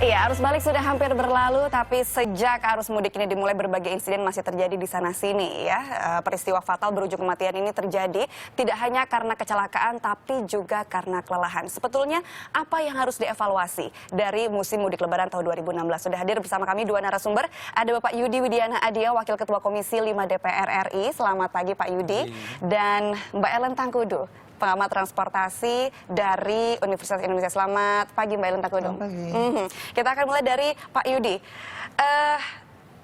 Iya, arus balik sudah hampir berlalu, tapi sejak arus mudik ini dimulai berbagai insiden masih terjadi di sana-sini ya. Peristiwa fatal berujung kematian ini terjadi tidak hanya karena kecelakaan, tapi juga karena kelelahan. Sebetulnya apa yang harus dievaluasi dari musim mudik lebaran tahun 2016? Sudah hadir bersama kami dua narasumber, ada Bapak Yudi Widiana Adia, Wakil Ketua Komisi 5 DPR RI. Selamat pagi Pak Yudi. Dan Mbak Ellen Tangkudu, pengamat transportasi dari Universitas Indonesia. Selamat pagi Mbak Ellen Tangkudu. Selamat pagi. Kita akan mulai dari Pak Yudi.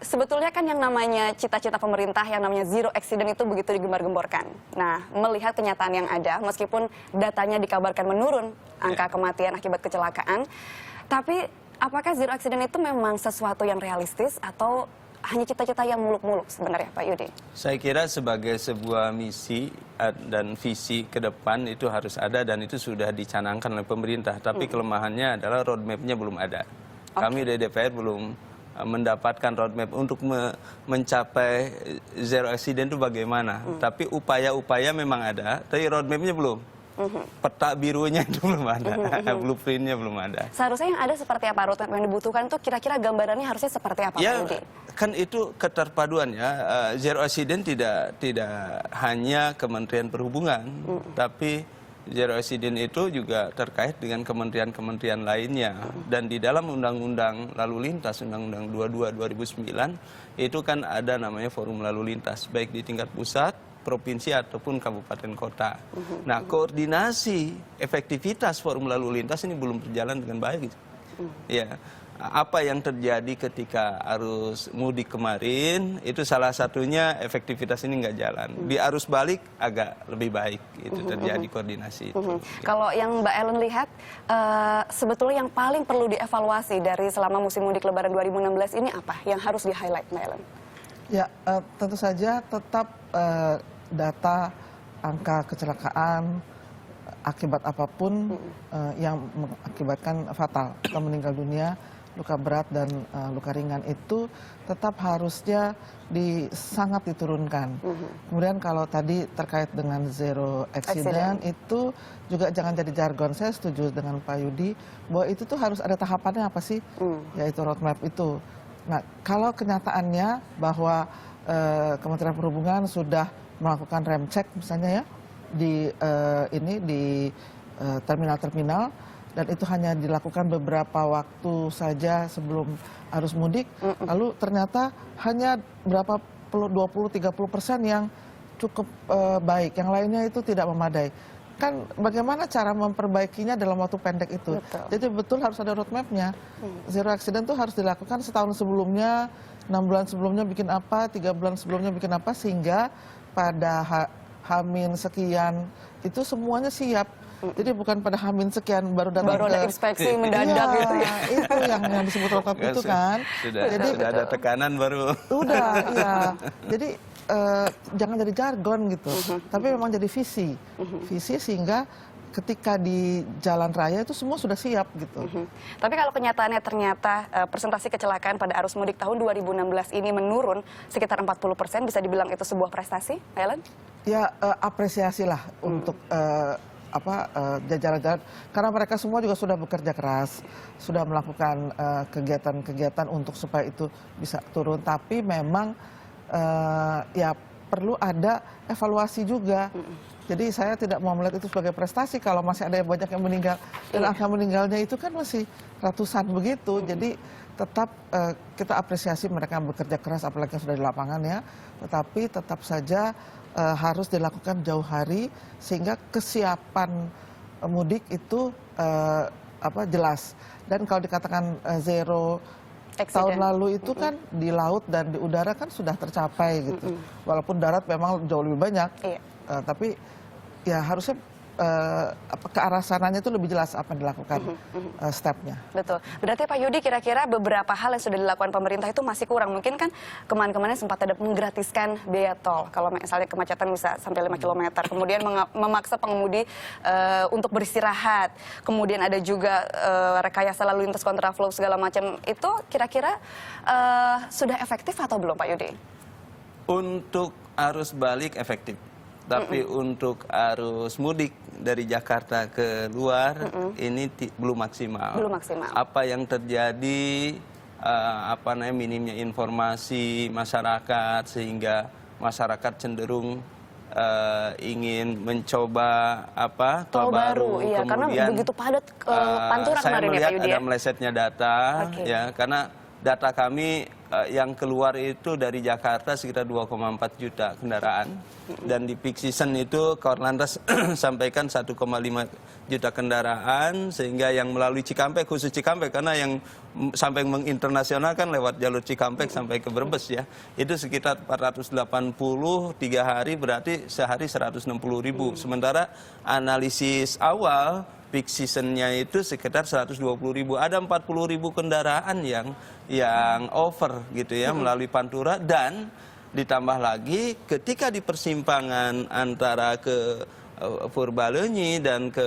Sebetulnya kan yang namanya cita-cita pemerintah, yang namanya zero accident itu begitu digembar-gemborkan. Nah, melihat kenyataan yang ada, meskipun datanya dikabarkan menurun angka kematian akibat kecelakaan, tapi apakah zero accident itu memang sesuatu yang realistis atau hanya cita-cita yang muluk-muluk sebenarnya Pak Yudi? Saya kira sebagai sebuah misi dan visi ke depan itu harus ada dan itu sudah dicanangkan oleh pemerintah. Tapi kelemahannya adalah roadmap-nya belum ada. Kami dari DPR belum mendapatkan roadmap untuk mencapai zero accident itu bagaimana. Tapi upaya-upaya memang ada, tapi roadmap-nya belum. Peta birunya itu belum ada, blueprint-nya belum ada. Seharusnya yang ada seperti apa roadmap yang dibutuhkan itu kira-kira gambarannya harusnya seperti apa Ya, Pak Yudi? kan itu keterpaduannya. Zero accident tidak hanya Kementerian Perhubungan, tapi zero accident itu juga terkait dengan kementerian-kementerian lainnya. Dan di dalam Undang-Undang Lalu Lintas, Undang-Undang 22/2009, itu kan ada namanya forum lalu lintas, baik di tingkat pusat, provinsi ataupun kabupaten kota. Nah, koordinasi efektivitas forum lalu lintas ini belum berjalan dengan baik. Ya, apa yang terjadi ketika arus mudik kemarin itu salah satunya efektivitas ini nggak jalan. Di arus balik agak lebih baik itu terjadi koordinasi itu. Kalau yang Mbak Ellen lihat, sebetulnya yang paling perlu dievaluasi dari selama musim mudik Lebaran 2016 ini apa yang harus di-highlight Mbak Ellen? Ya, tentu saja tetap data angka kecelakaan akibat apapun yang mengakibatkan fatal atau meninggal dunia, luka berat dan luka ringan itu tetap harusnya sangat diturunkan. Kemudian kalau tadi terkait dengan zero accident itu juga jangan jadi jargon. Saya setuju dengan Pak Yudi bahwa itu tuh harus ada tahapannya apa sih, yaitu roadmap itu. Nah, kalau kenyataannya bahwa Kementerian Perhubungan sudah melakukan rem cek misalnya ya di terminal-terminal dan itu hanya dilakukan beberapa waktu saja sebelum arus mudik, lalu ternyata hanya berapa 20-30% yang cukup baik, yang lainnya itu tidak memadai. Kan bagaimana cara memperbaikinya dalam waktu pendek itu? Betul. Jadi betul harus ada roadmapnya. Zero accident itu harus dilakukan setahun sebelumnya, 6 bulan sebelumnya bikin apa, 3 bulan sebelumnya bikin apa, sehingga pada Hamin sekian itu semuanya siap. Jadi bukan pada Hamin sekian baru datang ada inspeksi mendadak gitu ya. Itu yang disebut roadmap itu kan. Jadi sudah ada tekanan baru. Udah, ya. Jadi jangan jadi jargon gitu, tapi memang jadi visi. Visi sehingga ketika di jalan raya itu semua sudah siap gitu. Tapi kalau kenyataannya ternyata persentase kecelakaan pada arus mudik tahun 2016 ini menurun sekitar 40%, bisa dibilang itu sebuah prestasi, Helen? Ya, apresiasilah untuk jajaran-jajaran, karena mereka semua juga sudah bekerja keras, sudah melakukan kegiatan-kegiatan untuk supaya itu bisa turun. Tapi memang ya perlu ada evaluasi juga. Jadi saya tidak mau melihat itu sebagai prestasi kalau masih ada banyak yang meninggal. Dan angka meninggalnya itu kan masih ratusan begitu. Jadi tetap kita apresiasi mereka yang bekerja keras, apalagi yang sudah di lapangan ya. Tetapi tetap saja harus dilakukan jauh hari sehingga kesiapan mudik itu jelas. Dan kalau dikatakan zero tahun lalu itu kan di laut dan di udara kan sudah tercapai gitu. Walaupun darat memang jauh lebih banyak, tapi ya harusnya ke arah sananya itu lebih jelas apa yang dilakukan stepnya. Betul. Berarti Pak Yudi kira-kira beberapa hal yang sudah dilakukan pemerintah itu masih kurang. Mungkin kan kemarin-kemarin sempat ada menggratiskan biaya tol. Kalau misalnya kemacetan bisa sampai 5 km. Kemudian memaksa pengemudi untuk beristirahat. Kemudian ada juga rekayasa lalu lintas kontraflow segala macam. Itu kira-kira sudah efektif atau belum Pak Yudi? Untuk arus balik efektif. tapi untuk arus mudik dari Jakarta ke luar ini belum maksimal. Belum maksimal. Apa yang terjadi, minimnya informasi masyarakat sehingga masyarakat cenderung ingin mencoba tol baru. Iya, karena begitu padat Pantura saya kemarin ya melihat Pak Yudi. ada melesetnya data, ya karena data kami yang keluar itu dari Jakarta sekitar 2,4 juta kendaraan, dan di peak season itu Korlantas sampaikan 1,5 juta kendaraan, sehingga yang melalui Cikampek, khusus Cikampek karena yang sampai menginternasionalkan lewat jalur Cikampek sampai ke Brebes ya, itu sekitar 480, 3 hari berarti sehari 160.000. Sementara analisis awal peak seasonnya itu sekitar 120.000. Ada 40.000 kendaraan yang over gitu ya melalui Pantura, dan ditambah lagi ketika di persimpangan antara ke Purbalenyi dan ke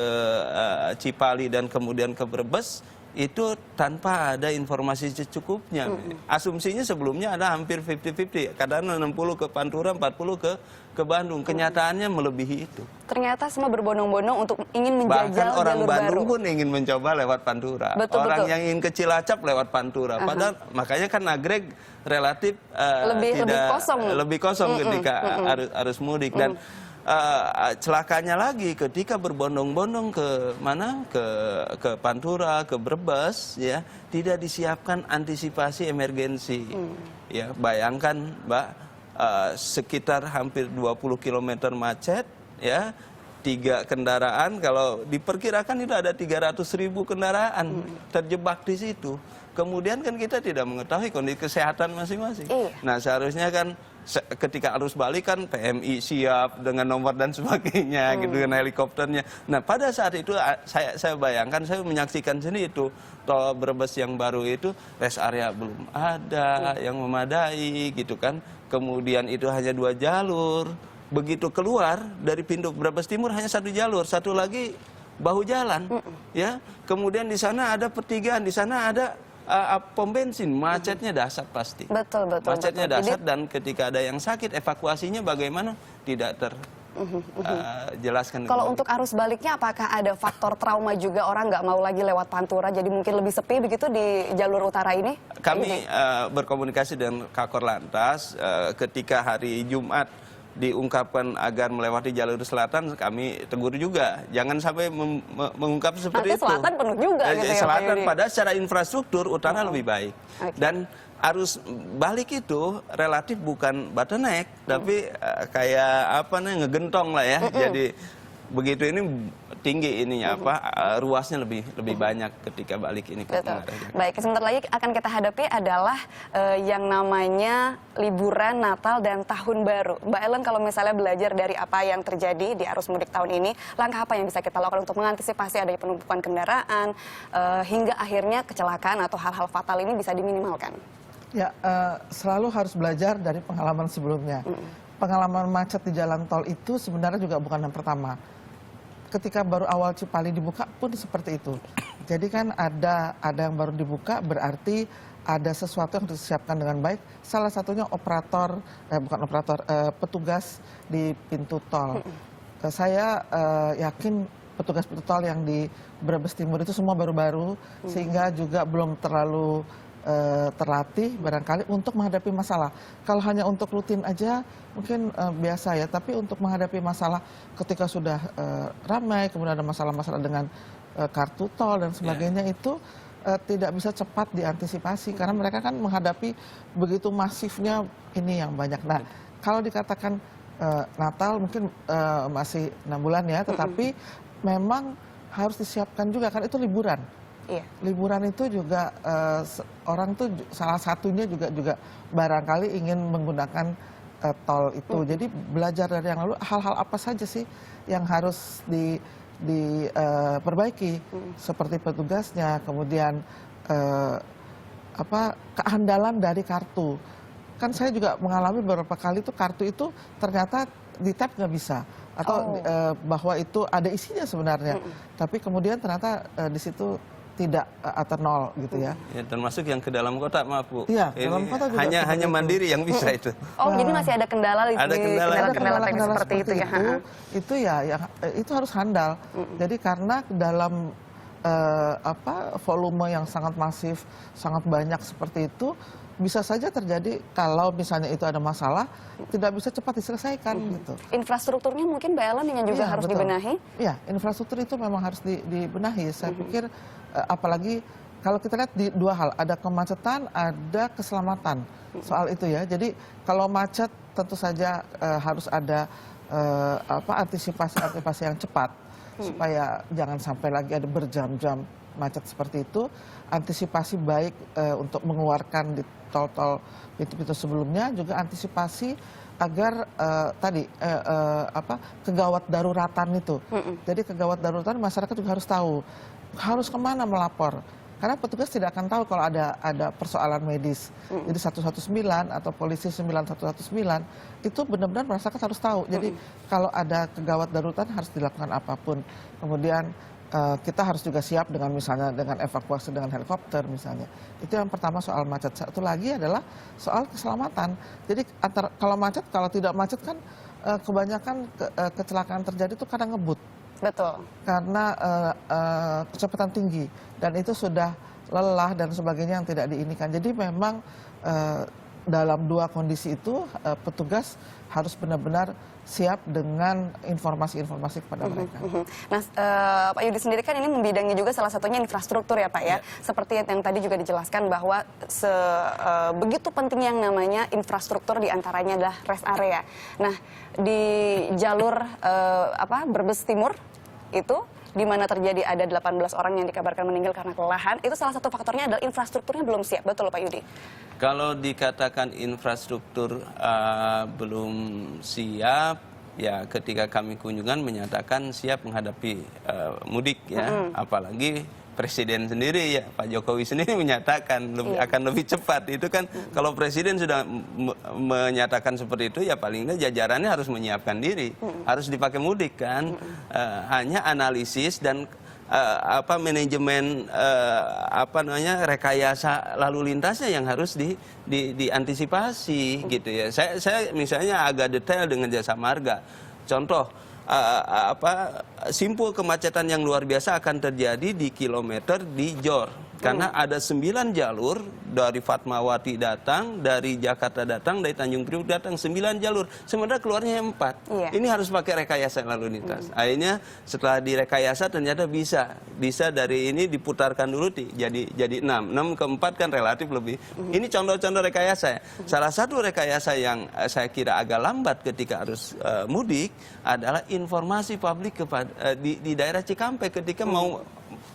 Cipali dan kemudian ke Brebes itu tanpa ada informasi secukupnya. Asumsinya sebelumnya ada hampir 50-50, kadang 60 ke Pantura, 40 ke Bandung. Kenyataannya melebihi itu. Ternyata semua berbondong-bondong untuk ingin menjajal Bahkan orang jalur Bandung baru. pun ingin mencoba lewat Pantura. Orang yang ingin ke Cilacap lewat Pantura. Padahal makanya kan Nagreg relatif lebih kosong ketika arus mudik. Dan celakanya lagi ketika berbondong-bondong ke mana, ke Pantura, ke Brebes ya, tidak disiapkan antisipasi emergensi. Ya, bayangkan Mbak, sekitar hampir 20 km macet ya, 3 kendaraan, kalau diperkirakan itu ada 300.000 kendaraan terjebak di situ. Kemudian kan kita tidak mengetahui kondisi kesehatan masing-masing. Nah, seharusnya kan ketika arus balik kan PMI siap dengan nomor dan sebagainya gitu, dengan helikopternya. Nah, pada saat itu saya bayangkan, saya menyaksikan sendiri itu tol Brebes yang baru itu rest area belum ada yang memadai gitu kan. Kemudian itu hanya 2 jalur. Begitu keluar dari pintu Brebes Timur hanya 1 jalur, satu lagi bahu jalan ya. Kemudian di sana ada pertigaan, di sana ada pom bensin, macetnya dahsyat pasti. Betul. Macetnya dahsyat, dan ketika ada yang sakit, evakuasinya bagaimana tidak terjelaskan. Kalau untuk arus baliknya, apakah ada faktor trauma juga, orang nggak mau lagi lewat Pantura, jadi mungkin lebih sepi begitu di jalur utara ini? Kami berkomunikasi dengan Kakor Lantas ketika hari Jumat diungkapkan agar melewati jalur selatan, kami tegur juga, jangan sampai mengungkap seperti nanti selatan penuh juga gitu ya, selatan pada secara infrastruktur utara lebih baik. Dan arus balik itu relatif bukan bottleneck, tapi kayak ngegentong lah ya. Jadi begitu ini tinggi ininya ruasnya lebih banyak ketika balik ini. Baik, sebentar lagi akan kita hadapi adalah yang namanya liburan Natal dan Tahun Baru. Mbak Ellen, kalau misalnya belajar dari apa yang terjadi di arus mudik tahun ini, langkah apa yang bisa kita lakukan untuk mengantisipasi adanya penumpukan kendaraan hingga akhirnya kecelakaan atau hal-hal fatal ini bisa diminimalkan? Ya, selalu harus belajar dari pengalaman sebelumnya. Pengalaman macet di jalan tol itu sebenarnya juga bukan yang pertama. Ketika baru awal Cipali dibuka pun seperti itu. Jadi kan ada yang baru dibuka, berarti ada sesuatu yang disiapkan dengan baik. Salah satunya petugas di pintu tol. Saya yakin petugas pintu tol yang di Brebes Timur itu semua baru-baru, sehingga juga belum terlalu terlatih barangkali untuk menghadapi masalah. Kalau hanya untuk rutin aja mungkin biasa ya, tapi untuk menghadapi masalah ketika sudah ramai, kemudian ada masalah-masalah dengan kartu tol dan sebagainya, itu tidak bisa cepat diantisipasi karena mereka kan menghadapi begitu masifnya ini yang banyak. Nah, kalau dikatakan Natal mungkin masih 6 bulan ya, tetapi memang harus disiapkan juga kan itu liburan. Iya. Liburan itu juga orang tuh salah satunya juga barangkali ingin menggunakan tol itu. Jadi belajar dari yang lalu, hal-hal apa saja sih yang harus diperbaiki, seperti petugasnya, kemudian keandalan dari kartu. Kan saya juga mengalami beberapa kali tuh kartu itu ternyata di tap nggak bisa, atau bahwa itu ada isinya sebenarnya, tapi kemudian ternyata di situ tidak atau nol gitu ya. Ya, termasuk yang ke dalam kota, maaf Bu. Iya, Ini dalam kota juga hanya seperti itu. mandiri yang bisa itu. Oh, jadi masih ada kendala di Ada sini, kendala. kendala-kendala teknis seperti itu ya. Itu ya, itu harus handal. Jadi karena dalam volume yang sangat masif, sangat banyak seperti itu, bisa saja terjadi kalau misalnya itu ada masalah, tidak bisa cepat diselesaikan gitu. Infrastrukturnya mungkin Mbak Ellen yang juga Iya, harus betul. dibenahi. Iya, infrastruktur itu memang harus dibenahi. Saya pikir apalagi kalau kita lihat di dua hal, ada kemacetan, ada keselamatan soal itu ya. Jadi kalau macet tentu saja harus ada antisipasi yang cepat supaya jangan sampai lagi ada berjam-jam macet seperti itu. Antisipasi baik untuk mengeluarkan di tol-tol pintu-pintu sebelumnya, juga antisipasi agar kegawat daruratan itu. Jadi kegawat daruratan masyarakat juga harus tahu harus kemana melapor. Karena petugas tidak akan tahu kalau ada persoalan medis. Jadi 119 atau polisi 9119 itu benar-benar masyarakat harus tahu. Jadi kalau ada kegawat darurat harus dilakukan apapun. Kemudian kita harus juga siap dengan misalnya dengan evakuasi dengan helikopter misalnya. Itu yang pertama soal macet. Satu lagi adalah soal keselamatan. Jadi kalau tidak macet kan kebanyakan kecelakaan terjadi itu karena ngebut. Betul. Karena kecepatan tinggi dan itu sudah lelah dan sebagainya yang tidak diinikan. Jadi memang dalam dua kondisi itu petugas harus benar-benar siap dengan informasi-informasi kepada mereka. Nah, Pak Yudi sendiri kan ini membidangi juga salah satunya infrastruktur ya Pak ya. Seperti yang tadi juga dijelaskan bahwa begitu penting yang namanya infrastruktur, diantaranya adalah rest area. Nah, di jalur Brebes Timur itu di mana terjadi ada 18 orang yang dikabarkan meninggal karena kelelahan, itu salah satu faktornya adalah infrastrukturnya belum siap, betul Pak Yudi? Kalau dikatakan infrastruktur belum siap, ya ketika kami kunjungan menyatakan siap menghadapi mudik ya, apalagi Presiden sendiri ya, Pak Jokowi sendiri menyatakan akan lebih cepat. Itu kan kalau Presiden sudah menyatakan seperti itu, ya paling tidak jajarannya harus menyiapkan diri, harus dipakai mudik kan. Hanya analisis dan manajemen rekayasa lalu lintasnya yang harus diantisipasi gitu ya. Saya misalnya agak detail dengan Jasa Marga. Contoh, simpul kemacetan yang luar biasa akan terjadi di kilometer di Jor. Karena ada 9 jalur, dari Fatmawati datang, dari Jakarta datang, dari Tanjung Priok datang, 9 jalur. Sementara keluarnya 4. Iya. Ini harus pakai rekayasa lalu lintas. Akhirnya setelah direkayasa ternyata bisa dari ini diputarkan dulu jadi 6. 6 ke 4 kan relatif lebih. Ini contoh-contoh rekayasa. Salah satu rekayasa yang saya kira agak lambat ketika harus mudik adalah informasi publik kepada di daerah Cikampek ketika mau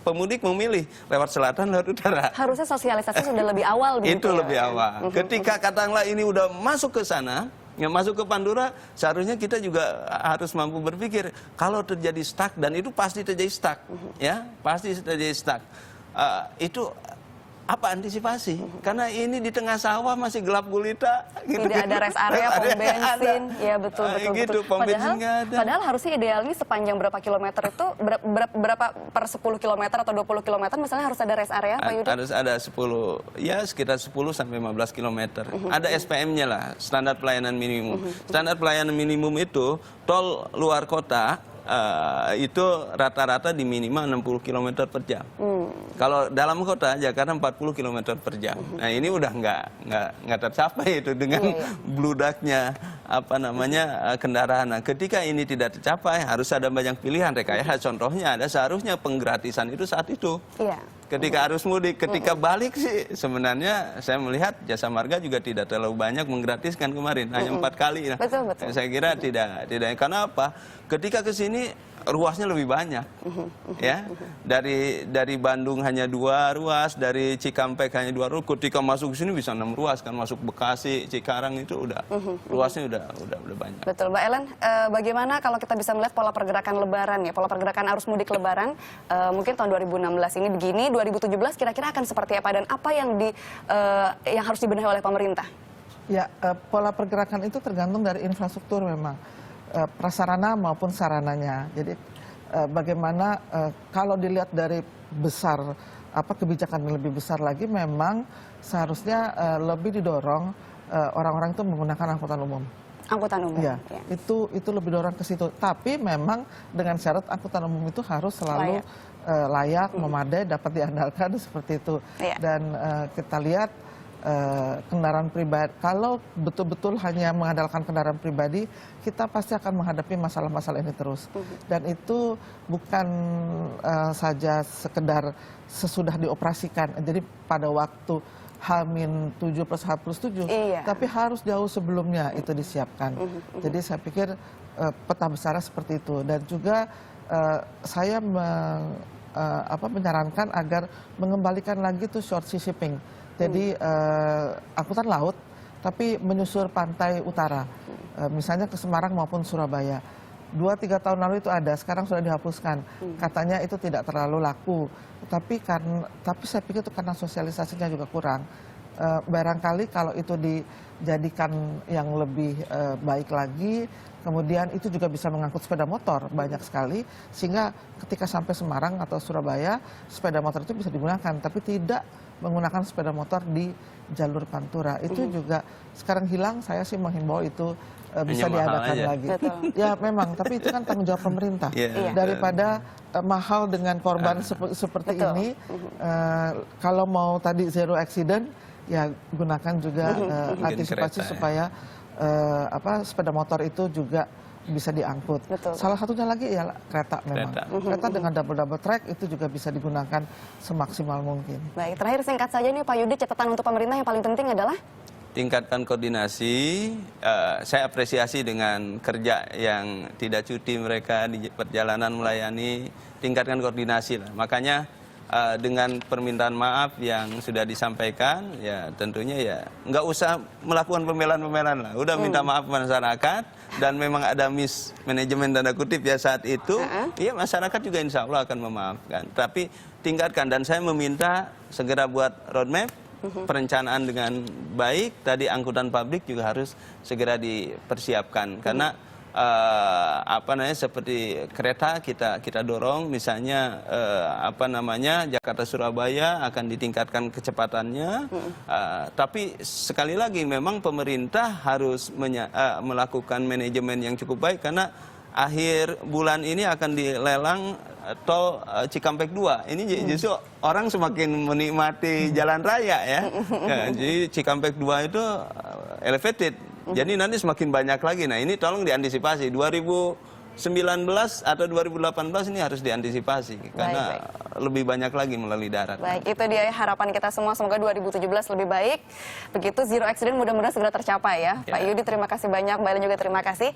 pemudik memilih lewat selatan, lewat utara. Harusnya sosialisasi sudah lebih awal. Itu lebih awal. Ketika katakanlah ini udah masuk ke sana, yang masuk ke Pandura, seharusnya kita juga harus mampu berpikir kalau terjadi stuck, dan itu pasti terjadi stuck, ya pasti terjadi stuck. Itu apa antisipasi? Karena ini di tengah sawah masih gelap gulita. Gitu. Tidak ada rest area, pom bensin. Ya betul. Gitu, pom bensin nggak ada. Padahal harusnya idealnya sepanjang berapa kilometer itu, berapa per 10 kilometer atau 20 kilometer misalnya harus ada rest area, Pak Yudi? Harus ada 10, ya sekitar 10 sampai 15 kilometer. Ada SPM-nya lah, standar pelayanan minimum. Standar pelayanan minimum itu tol luar kota, itu rata-rata di minimal 60 km per jam. Kalau dalam kota Jakarta 40 km per jam. Nah ini udah nggak tercapai itu dengan bludaknya kendaraan. Nah, ketika ini tidak tercapai harus ada banyak pilihan rekayasa. Contohnya ada seharusnya penggratisan itu saat itu. Iya. Ketika harus mudik, ketika balik sih sebenarnya saya melihat Jasa Marga juga tidak terlalu banyak menggratiskan kemarin, hanya 4 kali. Nah, Betul. saya kira tidak. Karena apa? Ketika ke sini ruasnya lebih banyak, ya. Dari Bandung hanya 2 ruas, dari Cikampek hanya 2 ruas. Ketika masuk ke sini bisa 6 ruas kan, masuk Bekasi, Cikarang itu udah ruasnya udah banyak. Betul, Mbak Ellen. Bagaimana kalau kita bisa melihat pola pergerakan Lebaran ya, pola pergerakan arus mudik Lebaran mungkin tahun 2016 ini begini, 2017 kira-kira akan seperti apa dan apa yang harus dibenahi oleh pemerintah? Ya, pola pergerakan itu tergantung dari infrastruktur memang. Prasarana maupun sarananya. Jadi bagaimana kalau dilihat dari besar kebijakan yang lebih besar lagi, memang seharusnya lebih didorong orang-orang itu menggunakan angkutan umum. Angkutan umum. Ya, itu lebih dorong ke situ. Tapi memang dengan syarat angkutan umum itu harus selalu layak, memadai, dapat diandalkan seperti itu. Iya. Dan kita lihat kendaraan pribadi, kalau betul-betul hanya mengandalkan kendaraan pribadi, kita pasti akan menghadapi masalah-masalah ini terus. Dan itu bukan saja sekedar sesudah dioperasikan, jadi pada waktu H-7 plus H+7, tapi harus jauh sebelumnya itu disiapkan. Jadi saya pikir peta besarnya seperti itu. Dan juga saya menyarankan agar mengembalikan lagi tuh short sea shipping. Jadi angkutan laut tapi menyusur pantai utara, misalnya ke Semarang maupun Surabaya. 2-3 tahun lalu itu ada, sekarang sudah dihapuskan. Katanya itu tidak terlalu laku, tapi saya pikir itu karena sosialisasinya juga kurang. Barangkali kalau itu dijadikan yang lebih baik lagi, kemudian itu juga bisa mengangkut sepeda motor banyak sekali, sehingga ketika sampai Semarang atau Surabaya, sepeda motor itu bisa digunakan, tapi tidak menggunakan sepeda motor di jalur Pantura. Itu juga sekarang hilang, saya sih menghimbau itu bisa diadakan lagi. Betul. Ya memang, tapi itu kan tanggung jawab pemerintah. Daripada mahal dengan korban seperti ini, kalau mau tadi zero accident, ya gunakan juga antisipasi supaya sepeda motor itu juga bisa diangkut. Salah satunya lagi ya kereta memang. Kereta dengan double track itu juga bisa digunakan semaksimal mungkin. Baik, terakhir singkat saja nih Pak Yudi, catatan untuk pemerintah yang paling penting adalah? Tingkatkan koordinasi. Saya apresiasi dengan kerja yang tidak cuti mereka di perjalanan melayani. Tingkatkan koordinasi lah. Makanya dengan permintaan maaf yang sudah disampaikan, ya tentunya ya nggak usah melakukan pembelaan-pembelaan lah. Udah minta maaf masyarakat, dan memang ada mismanagement tanda kutip ya saat itu, ya masyarakat juga insya Allah akan memaafkan. Tapi tingkatkan, dan saya meminta segera buat roadmap, perencanaan dengan baik. Tadi angkutan publik juga harus segera dipersiapkan, karena seperti kereta kita dorong, misalnya Jakarta Surabaya akan ditingkatkan kecepatannya, tapi sekali lagi memang pemerintah harus melakukan manajemen yang cukup baik, karena akhir bulan ini akan dilelang tol Cikampek 2. Ini justru orang semakin menikmati jalan raya ya. Jadi Cikampek 2 itu elevated. Jadi nanti semakin banyak lagi. Nah ini tolong diantisipasi. 2019 atau 2018 ini harus diantisipasi. Karena lebih banyak lagi melalui darat. Baik, itu dia harapan kita semua. Semoga 2017 lebih baik. Begitu zero accident mudah-mudahan segera tercapai ya. Pak Yudi terima kasih banyak. Mbak Ellen juga terima kasih.